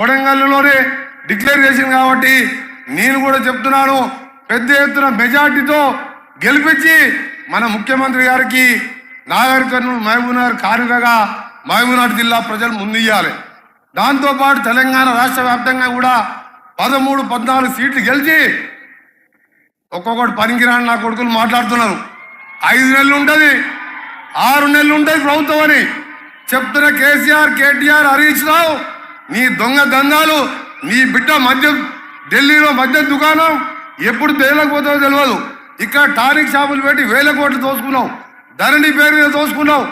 కొడంగల్లులోనే declare చేసింది కాబట్టి నేను కూడా చెప్తున్నాను, పెద్ద ఎత్తున మెజార్టీతో గెలిపించి మన ముఖ్యమంత్రి గారికి నాగర్ కర్నూలు మహబూబ్నగర్ కానుకగా మహబూబ్నగర్ జిల్లా ప్రజలు ముందుయ్యాలి. దాంతోపాటు తెలంగాణ రాష్ట్ర వ్యాప్తంగా కూడా 13-14 సీట్లు గెలిచి ఒక్కొక్కటి పనికిరాని నా కొడుకులు మాట్లాడుతున్నారు. 5 నెలలు ఉంటుంది, 6 నెలలు ఉంటుంది ప్రభుత్వం అని చెప్తున్న కేసీఆర్, కేటీఆర్, హరీష్ రావు, నీ దొంగ దందాలు, నీ బిడ్డ మద్యం ఢిల్లీలో మద్యం దుకాణం ఎప్పుడు తేలకపోతుందో తెలియదు. ఇక్కడ టానిక్ షాపులు పెట్టి 1000 కోట్లు దోసుకున్నావు, ధరణి పేరు మీద దోసుకున్నావు,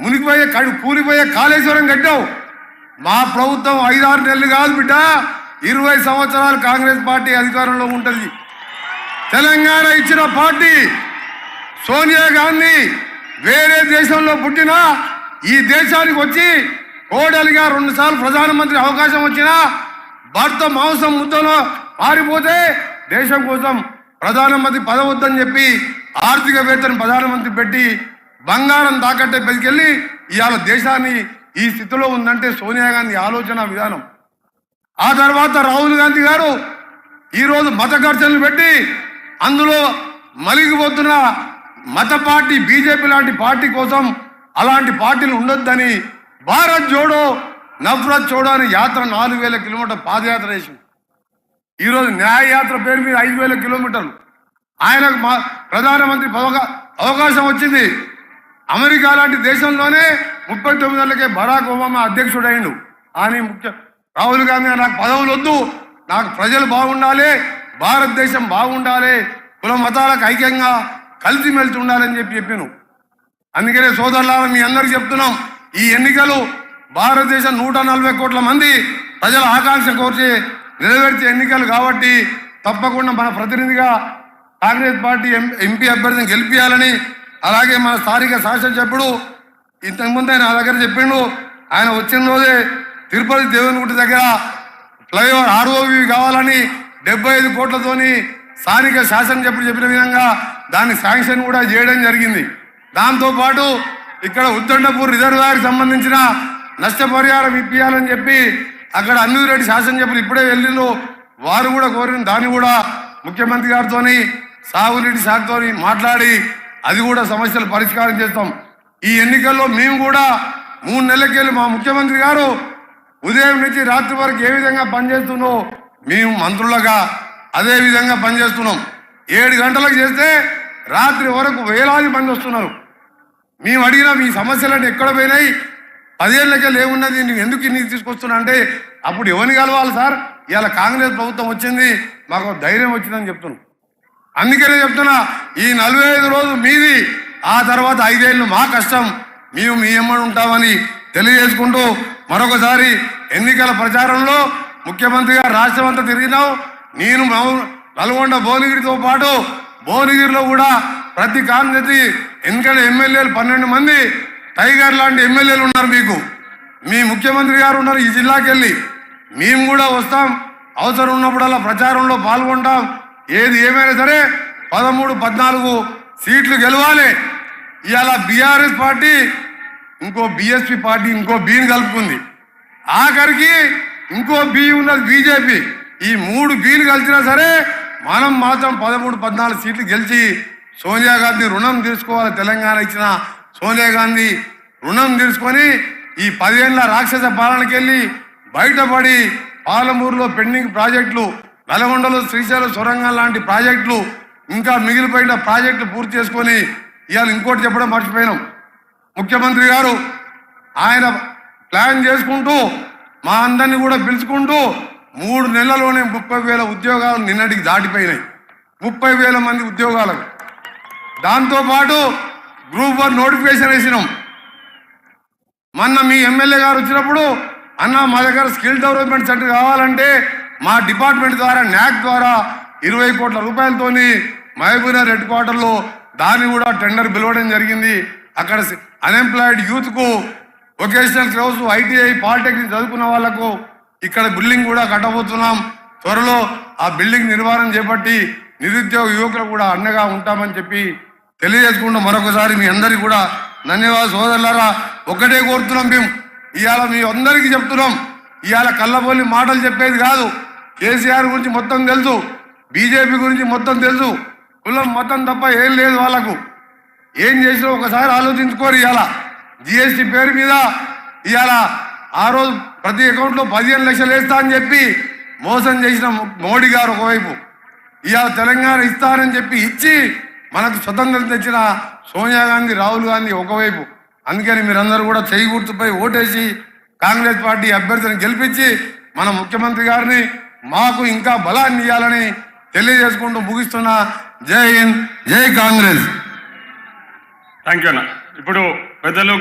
మునిగిపోయే కూలిపోయే కాళేశ్వరం కట్టావు. మా ప్రభుత్వం 5-6 నెలలు కాదు బిడ్డ, 20 సంవత్సరాలు కాంగ్రెస్ పార్టీ అధికారంలో ఉంటుంది. తెలంగాణ ఇచ్చిన పార్టీ సోనియా గాంధీ వేరే దేశంలో పుట్టినా ఈ దేశానికి వచ్చి కోడలిగా 2 సార్లు ప్రధానమంత్రి అవకాశం వచ్చినా భర్త మాంసం ముద్దలో పారిపోతే దేశం కోసం ప్రధానమంత్రి పదవద్దని చెప్పి ఆర్థికవేత్తను ప్రధానమంత్రి పెట్టి బంగారం తాకట్టే పెట్టుకెళ్ళి ఇవాళ దేశాన్ని ఈ స్థితిలో ఉందంటే సోనియా గాంధీ ఆలోచన విధానం. ఆ తర్వాత రాహుల్ గాంధీ గారు ఈరోజు మత ఘర్షణలు పెట్టి అందులో మలిగిపోతున్న మత పార్టీ బీజేపీ లాంటి పార్టీ కోసం అలాంటి పార్టీలు ఉండొద్దని భారత్ జోడో నఫరత్ జోడో అని యాత్ర 4000 కిలోమీటర్ పాదయాత్ర చేసింది. ఈరోజు న్యాయయాత్ర పేరు మీద 5000 కిలోమీటర్లు. ఆయనకు ప్రధానమంత్రి అవకాశం వచ్చింది. అమెరికా లాంటి దేశంలోనే 39 ఏళ్లకే బరాక్ ఒబామా అధ్యక్షుడైండు. అని రాహుల్ గాంధీ నాకు పదవులు వద్దు, నాకు ప్రజలు బాగుండాలి, భారతదేశం బాగుండాలి, కుల మతాలకు ఐక్యంగా కలిసిమెలిసి ఉండాలని చెప్పాను. అందుకనే సోదరులారా మీ అందరికి చెప్తున్నాం, ఈ ఎన్నికలు భారతదేశం 140 కోట్ల మంది ప్రజల ఆకాంక్ష కోర్చి నెరవేర్చే ఎన్నికలు కాబట్టి తప్పకుండా మన ప్రతినిధిగా కాంగ్రెస్ పార్టీ ఎంపీ అభ్యర్థిని గెలిపించాలని, అలాగే మన స్థానిక శాసనసభ్యుడు ఇంతకుముందే నా దగ్గర చెప్పిండు, ఆయన వచ్చిన రోజే తిరుపతి దేవునిగుడి దగ్గర ఫ్లైఓవర్ ఆర్ఓవి కావాలని 75 కోట్లతోని స్థానిక శాసనసభ్యుడు చెప్పిన విధంగా దాని శాంక్షన్ కూడా చేయడం జరిగింది. దాంతోపాటు ఇక్కడ ఉద్దండపూర్ రిజర్వాయర్కి సంబంధించిన నష్టపరిహారం ఇప్పించాలని చెప్పి అక్కడ అన్నిరెడ్డి శాసనసభ్యులు ఇప్పుడే వెళ్ళిండు, వారు కూడా కోరిన దాన్ని కూడా ముఖ్యమంత్రి గారితో సాగునీటి శాఖతో మాట్లాడి అది కూడా సమస్యలు పరిష్కారం చేస్తాం. ఈ ఎన్నికల్లో మేము కూడా 3 నెలలకెళ్ళి మా ముఖ్యమంత్రి గారు ఉదయం నుంచి రాత్రి వరకు ఏ విధంగా పనిచేస్తుందో మేము మంత్రులుగా అదే విధంగా పనిచేస్తున్నాం. 7 గంటలకు చేస్తే రాత్రి వరకు వేలాది మంది వస్తున్నారు. మేము అడిగినా మీ సమస్యలన్నీ ఎక్కడ పోయినాయి, 10 ఏళ్ళకే లేవున్నది, నువ్వు ఎందుకు ఇన్ని తీసుకొస్తున్నా అంటే అప్పుడు ఎవరిని కలవాలి సార్, ఇవాళ కాంగ్రెస్ ప్రభుత్వం వచ్చింది, మాకు ధైర్యం వచ్చిందని చెప్తున్నాం. అందుకనే చెప్తున్నా, ఈ 45 రోజులు మీది, ఆ తర్వాత 5 ఏళ్ళు మా కష్టం, మేము మీ ఎమ్మడి ఉంటామని తెలియజేసుకుంటూ మరొకసారి ఎన్నికల ప్రచారంలో ముఖ్యమంత్రి గారు రాష్ట్రం అంతా తిరిగినావు. నేను నల్గొండ భువనగిరితో పాటు భువనగిరిలో కూడా ప్రతి కాన్స్టిట్యూన్సీ ఎందుకంటే ఎమ్మెల్యేలు 12 మంది టైగర్ లాంటి ఎమ్మెల్యేలు ఉన్నారు, మీకు మీ ముఖ్యమంత్రి గారు ఉన్నారు. ఈ జిల్లాకి వెళ్ళి మేము కూడా వస్తాం, అవసరం ఉన్నప్పుడల్లా ప్రచారంలో పాల్గొంటాం. ఏది ఏమైనా సరే 13-14 సీట్లు గెలవాలి. ఇవాళ బీఆర్ఎస్ పార్టీ ఇంకో బీఎస్పీ పార్టీ ఇంకో బీని కలుపుకుంది, ఆఖరికి ఇంకో బీ ఉన్నది బీజేపీ. ఈ 3 బీలు కలిసినా సరే మనం మాత్రం 13-14 సీట్లు గెలిచి సోనియా గాంధీ రుణం తీసుకోవాలి. తెలంగాణ ఇచ్చిన సోనియా గాంధీ రుణం తీసుకొని ఈ 10 ఏళ్ల రాక్షస పాలనకి వెళ్ళి బయటపడి పాలమూరులో పెండింగ్ ప్రాజెక్టులు, నల్గొండలో శ్రీశైలం సొరంగం లాంటి ప్రాజెక్టులు, ఇంకా మిగిలిపోయిన ప్రాజెక్టులు పూర్తి చేసుకొని ఇవాళ ఇంకోటి చెప్పడం మర్చిపోయినాం. ముఖ్యమంత్రి గారు ఆయన ప్లాన్ చేసుకుంటూ మా అందరినీ కూడా పిలుచుకుంటూ 3 నెలల్లోనే 30,000 ఉద్యోగాలు నిన్నటికి దాటిపోయినాయి. 30,000 మంది ఉద్యోగాలకు. దాంతోపాటు గ్రూప్ 1 నోటిఫికేషన్ వేసినాం. మొన్న మీ ఎమ్మెల్యే గారు వచ్చినప్పుడు అన్న మా దగ్గర స్కిల్ డెవలప్మెంట్ సెంటర్ కావాలంటే మా డిపార్ట్మెంట్ ద్వారా న్యాక్ ద్వారా 20 కోట్ల రూపాయలతోని మహబూబ్నగర్ హెడ్ క్వార్టర్లో దాన్ని కూడా టెండర్ పిలవడం జరిగింది. అక్కడ అన్ఎంప్లాయిడ్ యూత్కు వొకేషనల్ కోర్సు, ఐటీఐ, పాలిటెక్నిక్ చదువుకున్న వాళ్లకు ఇక్కడ బిల్డింగ్ కూడా కట్టబోతున్నాం. త్వరలో ఆ బిల్డింగ్ నిర్మాణం చేపట్టి నిరుద్యోగ యువకులకు కూడా అండగా ఉంటామని చెప్పి తెలియజేసుకుంటూ మరొకసారి మీ అందరికీ కూడా ధన్యవాదాలు. సోదరులారా, ఒకటే కోరుతున్నాం, మేము ఇవాళ మీ అందరికీ చెప్తున్నాం, ఇవాళ కళ్ళబోలి మాటలు చెప్పేది కాదు. కేసీఆర్ గురించి మొత్తం తెలుసు, బీజేపీ గురించి మొత్తం తెలుసు, కులం మొత్తం తప్ప ఏం లేదు వాళ్ళకు. ఏం చేసినా ఒకసారి ఆలోచించుకోరు. ఇవాళ జిఎస్టీ పేరు మీద ఇవాళ ఆ రోజు ప్రతి అకౌంట్లో 15 లక్షలు వేస్తా అని చెప్పి మోసం చేసిన మోడీ గారు ఒకవైపు, ఇవాళ తెలంగాణ ఇస్తానని చెప్పి ఇచ్చి మనకు స్వతంత్రం తెచ్చిన సోనియా గాంధీ, రాహుల్ గాంధీ ఒకవైపు. అందుకని మీరందరూ కూడా చేయి గుర్తుపై ఓటేసి కాంగ్రెస్ పార్టీ అభ్యర్థిని గెలిపించి మన ముఖ్యమంత్రి గారిని మాకు ఇంకా బలాన్ని ఇవ్వాలని తెలియజేసుకుంటూ ముగిస్తున్నా. జై హింద్, జై కాంగ్రెస్. థ్యాంక్ యూ అన్న. ఇప్పుడు పెద్దలు